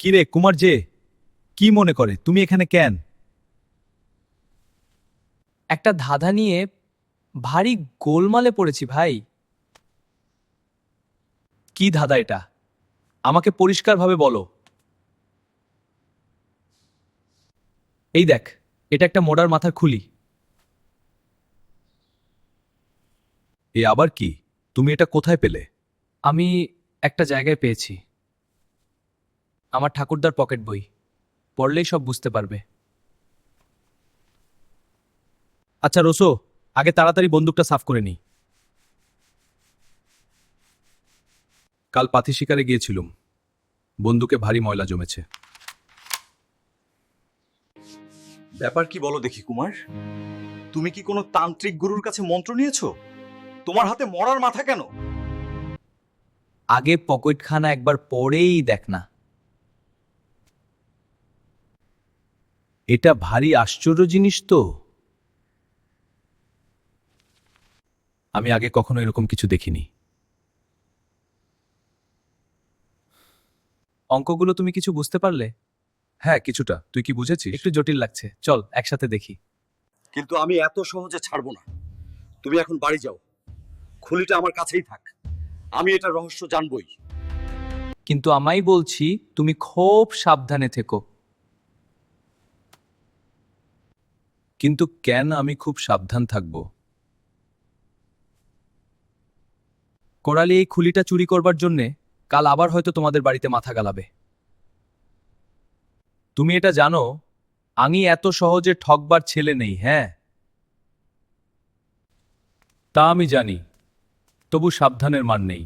কিরে কুমার যে কি মনে করে তুমি এখানে কেন? একটা ধাঁধা নিয়ে ভারী গোলমালে পড়েছি ভাই। কি ধাঁধা এটা? আমাকে পরিষ্কারভাবে বলো। এই দেখ, এটা একটা মোড়ার মাথার খুলি। এ আবার কি? তুমি এটা কোথায় পেলে? আমি একটা জায়গায় পেয়েছি। আমার ঠাকুরদার পকেট বই, পড়লেই সব বুঝতে পারবে। আচ্ছা রোসো, আগে তাড়াতাড়ি বন্দুকটা সাফ করে নি। কাল পাথি শিকারে গিয়েছিলুম, বন্দুকে ভারী ময়লা জমেছে। ব্যাপার কি বলো দেখি কুমার, তুমি কি কোনো তান্ত্রিক গুরুর কাছে মন্ত্র নিয়েছো? তোমার হাতে মরার মাথা কেন? আগে পকেটখানা একবার পড়েই দেখ না। এটা ভারী আশ্চর্য জিনিস তো। আমি আগে কখনো এরকম কিছু দেখিনি। অঙ্কগুলো তুমি কিছু বুঝতে পারলে? হ্যাঁ কিছুটা, তুই কি বুঝেছিস? একটু জটিল লাগছে, চল একসাথে দেখি। কিন্তু আমি এত সহজে ছাড়বো না। তুমি এখন বাড়ি যাও, খুলিটা আমার কাছেই থাক। আমি এটা রহস্য জানবই। কিন্তু আমাই বলছি, তুমি খুব সাবধানে থেকো। কিন্তু কেন আমি খুব সাবধান থাকব? করালি এই খুলিটা চুরি করবার জন্যে কাল আবার হয়তো তোমাদের বাড়িতে মাথা গালাবে। তুমি এটা জানো, আমি এত সহজে ঠকবার ছেলে নেই। হ্যাঁ, তা আমি জানি, তবু সাবধানের মান নেই।